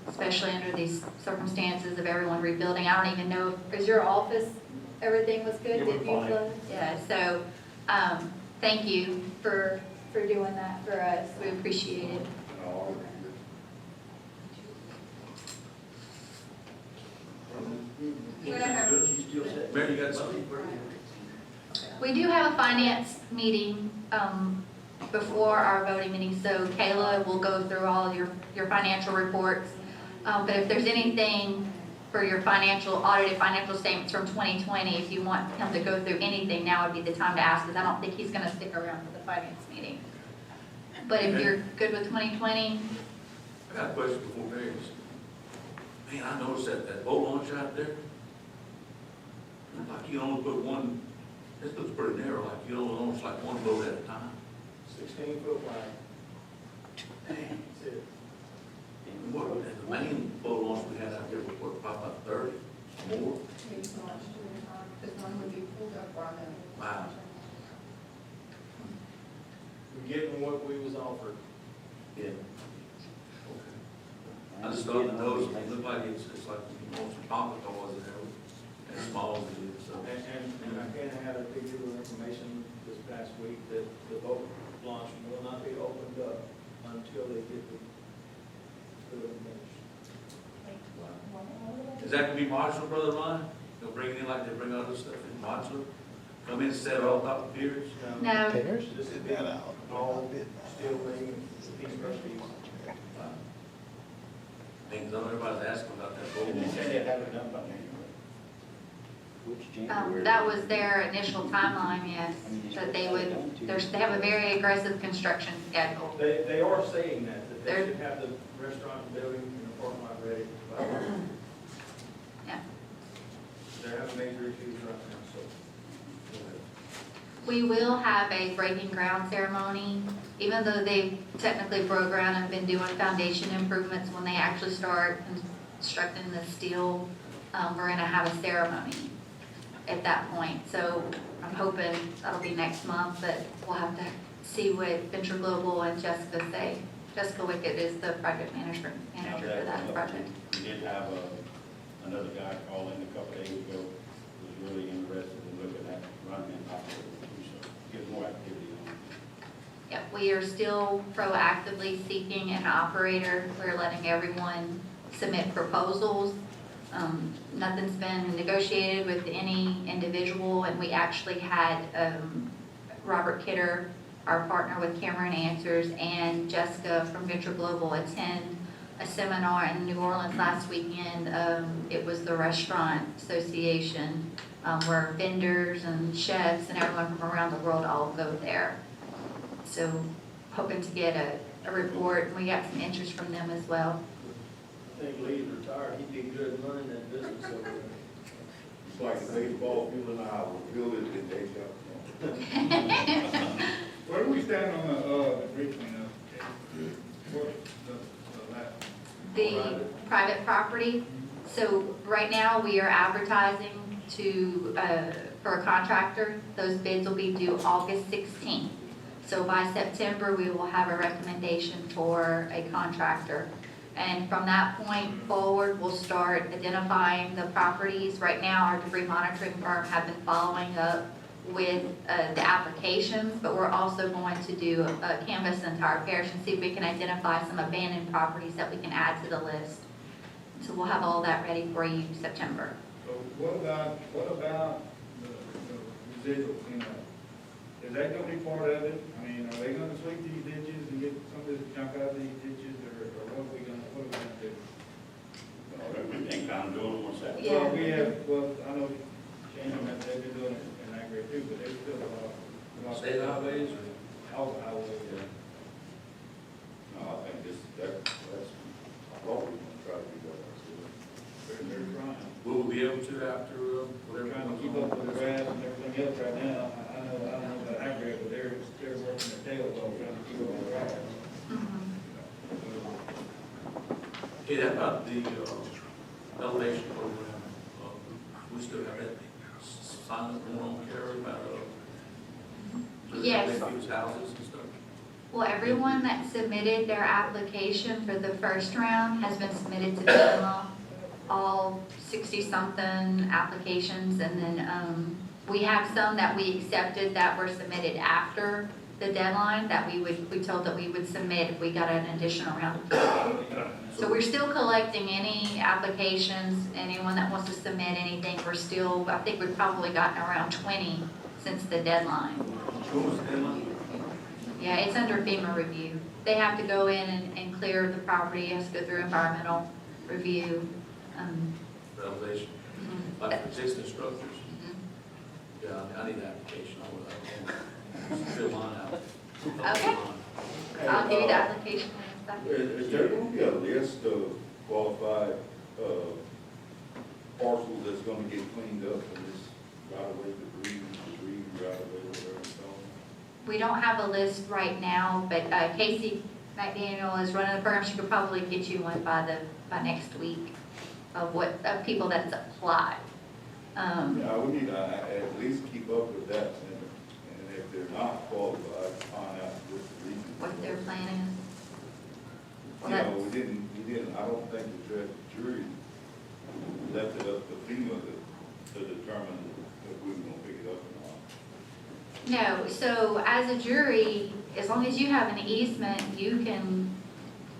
especially under these circumstances of everyone rebuilding. I don't even know, is your office, everything was good? Yeah, we're Did you fine. close? Yeah, so, thank you for doing that for us. We appreciate it. Mary, you got something? We do have a finance meeting before our voting meeting, so Kayla will go through all your financial reports. But if there's anything for your audited financial statements from 2020, if you want him to go through anything, now would be the time to ask, because I don't think he's going to stick around for the finance meeting. But if you're good with 2020, I got a question before Mary's. Man, I noticed that boat launch out there. Look like you only put one, this looks pretty narrow, like you only launch like one boat at a time. 16-foot wide. Dang. That's it. And the main boat launch we had out there was what, probably about 30 or more? Maybe so much during the time, this one would be pulled up by them. Wow. We getting what we was offered. Yeah. I just thought the nose looked like it's like most pocket toys in there, as small as it is, so. And I can have a big deal of information this past week that the boat launch will not be opened up until they get the building finished. Is that gonna be modular, Brother Ron? They'll bring it in like they bring other stuff in modular? Come in, set it on top of piers? No, This is big, all steel wing, piece by piece. Things, everybody's asking about that boat. And they say they have it done by January. Which January? that was their initial timeline, yes, that they would, they have a very aggressive construction schedule. They are saying that they They're- should have the restaurant building and the parking lot ready by then. Yeah. They're having major issues right now, so. We will have a breaking ground ceremony, even though they technically broke ground and been doing foundation improvements. When they actually start constructing the steel, we're gonna have a ceremony at that point. So I'm hoping that'll be next month, but we'll have to see what Venture Global and Jessica say. Jessica Wickett is the project manager for that project. We did have another guy call in a couple days ago, who was really interested in looking at running and operating, so get more activity on it. Yep, we are still proactively seeking an operator. We're letting everyone submit proposals. Nothing's been negotiated with any individual, and we actually had Robert Kidder, our partner with Cameron Answers, and Jessica from Venture Global attend a seminar in New Orleans last weekend. It was the Restaurant Association, where vendors and chefs and everyone from around the world all go there. So hoping to get a report, and we got some interest from them as well. I think Lee's retired, he'd be good running that business over there. It's like a baseball field and I will build it in day shop. Where do we stand on the bridge cleanup? What's the last? The private property, so right now we are advertising to, for a contractor. Those bids will be due August 16th. So by September, we will have a recommendation for a contractor. And from that point forward, we'll start identifying the properties. Right now, our debris monitoring firm have been following up with the applications, but we're also going to do a canvass the entire parish and see if we can identify some abandoned properties that we can add to the list. So we'll have all that ready for you September. So what about the residual cleanup? Is that gonna be part of it? I mean, are they gonna sweep these ditches and get some of this junk out of these ditches, or what are we gonna do? Everything kind of doing what's that. Yeah. Well, I know Shannon, that they've been doing it in Agri too, but they still a lot. State highways or? All the highways, yeah. No, I think that's what we're gonna try to do. They're trying. Will we be able to after, We're whatever? trying to keep up with the grass and everything else right now. I don't know about Agri, but they're working their tails off trying to keep up with the grass. Hey, that about the elevation program, we still have that sign up going on, Carrie, about, Yes. people's houses and stuff? Well, everyone that submitted their application for the first round has been submitted to FEMA, all 60-something applications, and then we have some that we accepted that were submitted after the deadline that we told that we would submit if we got an additional round of people. So we're still collecting any applications, anyone that wants to submit anything, we're still, I think we've probably gotten around 20 since the deadline. What was the deadline? Yeah, it's under FEMA review. They have to go in and clear the property, it has to go through environmental review. The elevation, like existing structures? Yeah, I need an application, I would fill mine out. Okay. I'll give you the application and stuff. Is there gonna be a list of qualified, parcels that's gonna get cleaned up in this right-of-way debris, right-of-way, whatever it's called? We don't have a list right now, but Casey McDaniel is running the program. She could probably get you one by next week of people that's applied. Yeah, we need to at least keep up with that, and if they're not qualified, find out what the what their plan is? Well, You know, that's- we didn't, I don't think the jury left it up to FEMA to determine if we were gonna pick it up or not. No, so as a jury, as long as you have an easement, you can,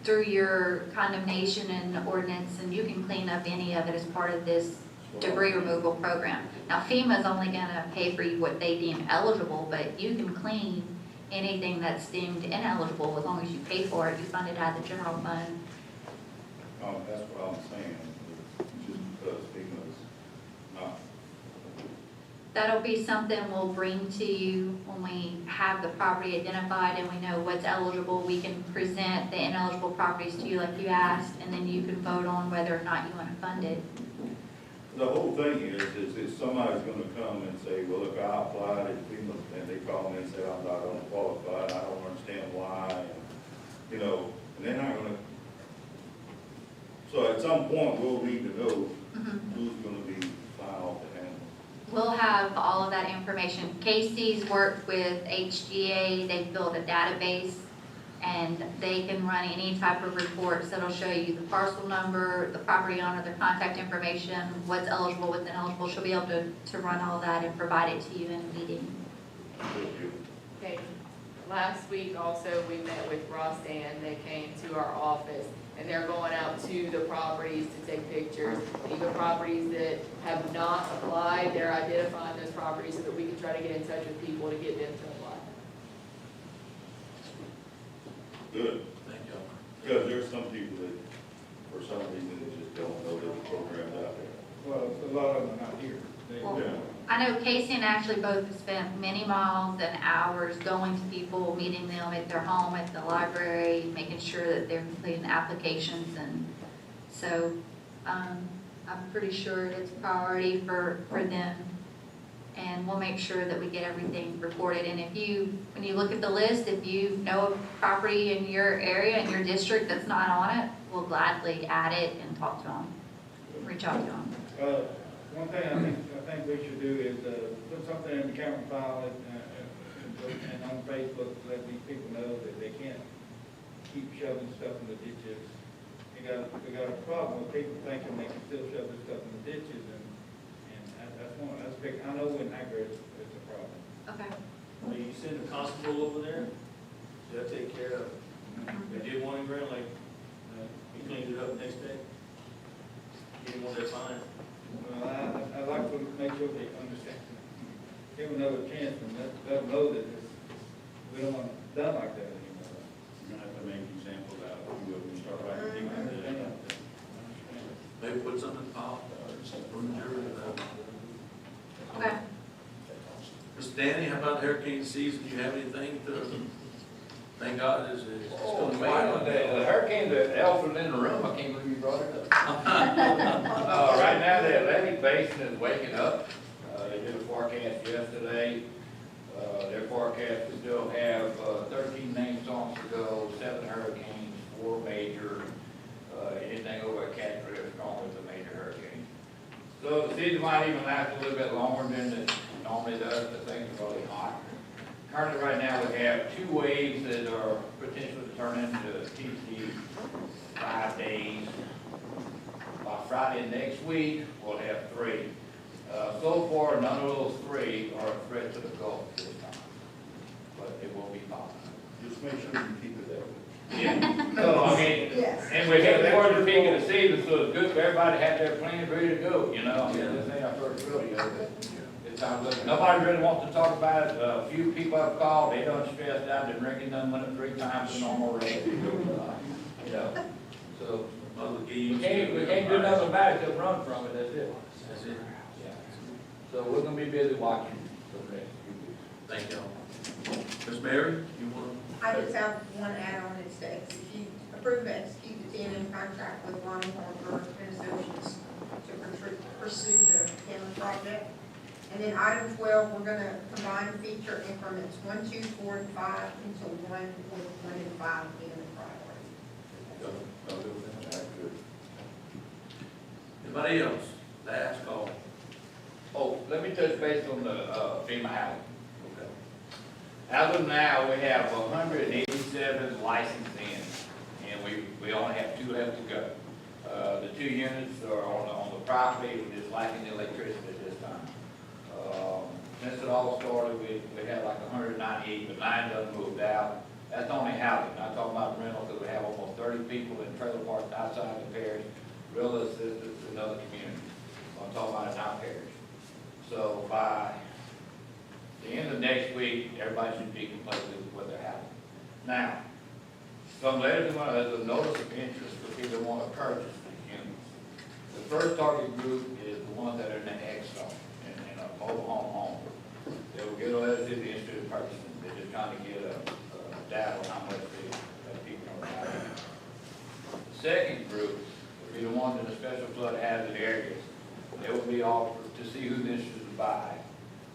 through your condemnation and ordinance, and you can clean up any of it as part of this debris removal program. Now FEMA's only gonna pay for what they deem eligible, but you can clean anything that's deemed ineligible as long as you pay for it, you fund it out of the general fund. That's what I'm saying, just because FEMA's not. That'll be something we'll bring to you when we have the property identified and we know what's eligible. We can present the ineligible properties to you like you asked, and then you can vote on whether or not you want to fund it. The whole thing is somebody's gonna come and say, well, look, I applied at FEMA, and they call me and say, I'm not qualified, I don't understand why, and, you know, and they're not gonna. So at some point, we'll need to know who's gonna be signed off the handle. We'll have all of that information. Casey's worked with HGA, they've built a database, and they can run any type of reports that'll show you the parcel number, the property owner, their contact information, what's eligible, what's ineligible. She'll be able to run all that and provide it to you in a meeting. Okay, last week also, we met with Rostan, they came to our office, and they're going out to the properties to take pictures. Even properties that have not applied, they're identifying those properties so that we can try to get in touch with people to get them to apply. Good, Thank y'all. because there's some people that, for some reason, they just don't know that the program's out there. Well, a lot of them are not here. Well, I know Casey and Ashley both have spent many miles and hours going to people, meeting them at their home, at the library, making sure that they're completing applications, and so, I'm pretty sure it's a priority for them. And we'll make sure that we get everything reported, and if you, when you look at the list, if you know a property in your area, in your district that's not on it, we'll gladly add it and talk to them, reach out to them. One thing I think we should do is, put something in the camera file and on Facebook, let these people know that they can't keep shoving stuff in the ditches. We got a problem with people thinking they can still shove this stuff in the ditches, and that's one, that's big, I know in Agri it's a problem. Okay. Well, you send a constable over there, they'll take care of it. They did one in Grand Lake, he cleaned it up the next day. Get him on their fine. Well, I like to make sure they understand, give them another chance and let them know that we don't want it done like that anymore. You're gonna have to make examples out of who will start writing things down. Maybe put something in the file, from the jury. Okay. Mr. Danny, how about hurricane season? Do you have anything to, thank God, it's going Wow, to the hurricane, the elephant in the room, I can't believe you brought it up. Right now, the Atlantic Basin is waking up. They did a forecast yesterday. Their forecast will still have 13 named storms to go, 7 hurricanes, 4 major, anything over a category of strong is a major hurricane. So the season might even last a little bit longer than it normally does, but things are really hot. Currently, right now, we have 2 waves that are potentially to turn into TC 5 days. By Friday next week, we'll have 3. So far, none of those 3 are a threat to the Gulf this time, but it will be possible. Just make sure you keep it that way. Yeah. So, I mean, Yes. and we're getting towards the peak of the season, so it's good for everybody to have their plans ready to go, you know? I mean, this ain't our first rodeo, but it's time to look. Nobody really wants to talk about it. A few people have called, they done stressed out, they're drinking them when it's 3 times the normal rate. You know, so we can't do nothing about it, just run from it, that's it. That's it. Yeah. So we're gonna be busy watching for the next few weeks. Thank y'all. Ms. Mary, you want I just have one add-on, it's to execute, approve and execute the TNM contract with Lonnie Harper and Associates to pursue the Canal project. And then item 12, we're gonna combine feature increments 1, 2, 4, and 5 into 1 with 1 and 5 being the priority. anybody else? Last call. Oh, let me touch base on the FEMA housing. Okay. As of now, we have 187 licensed in, and we only have 2 left to go. The 2 units are on the property, we're just lacking the electricity at this time. Since it all started, we had like 198, but 9 of them moved out. That's only housing, not talking about rental, because we have almost 30 people in trailer parks outside the parish, real assistance in other communities. I'm talking about in our parish. So by the end of next week, everybody should be completely with their housing. Now, some letters, there's a notice of interest for people who want to purchase these units. The first target group is the ones that are in the X zone, in a mobile home. They will get a letter to the interested in purchasing. They're just trying to get a data on how much that people are buying. The second group will be the ones in the special flood hazard areas. They will be offered to see who's interested to buy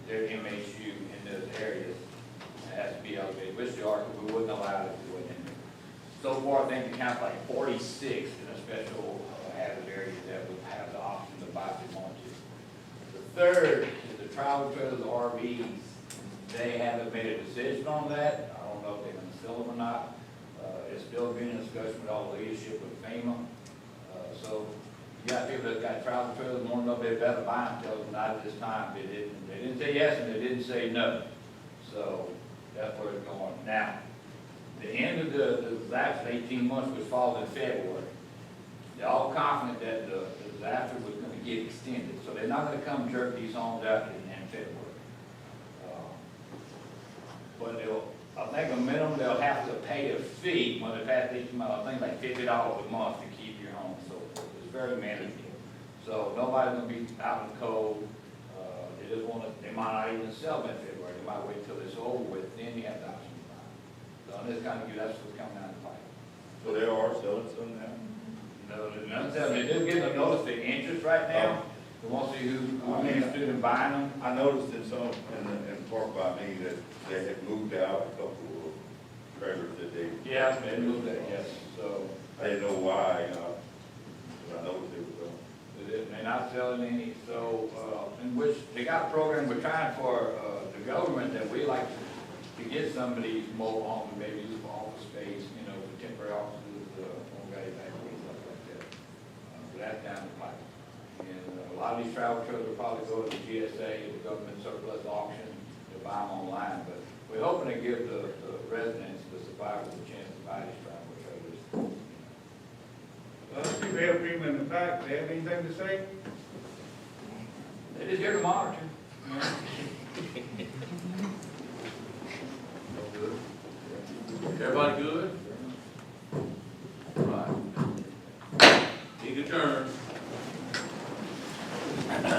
their MHU in those areas. It has to be elevated, which they are, because we wouldn't allow it to go in there. So far, I think it counts like 46 in a special hazard area that would have the option to buy if they want to. The third is the travel trailers, RVs. They haven't made a decision on that. I don't know if they're going to sell them or not. It's still being in discussion with all the leadership of FEMA. So you got people that got travel trailers, more than they better buy them, tell them not at this time. They didn't say yes and they didn't say no. So that's where it's going. Now, the end of the disaster, 18 months, was falls in February. They're all confident that the disaster was going to get extended. So they're not going to come jerk these homes out in February. But I think a minimum, they'll have to pay a fee when they pass 18 months. I think like $50 a month to keep your home. So it's very manageable. So nobody's going to be out in the cold. They might not even sell them in February. They might wait till it's over with, then you have the option to buy. So this kind of, that's what's coming down the pipe. So they are selling some now? No, none of them. They're just getting a notice of interest right now. They want to see who's interested in buying them. I noticed in some, in Park by me, that they had moved out a couple of trailers that they. Yeah, they moved that, yes. So I didn't know why, but I noticed they were going. they're not selling any. So, in which they got a program, we're trying for the government that we like to get some of these mobile homes, maybe use for office space, for temporary offices, home guys, stuff like that. So that's down the pipe. And a lot of these travel trailers will probably go to the GSA, the government surplus auction, to buy them online. But we're hoping to give the residents, the survivors, a chance to buy these travel trailers. People have people in the back, they have anything to say? They're just here to monitor. Good. Everybody good?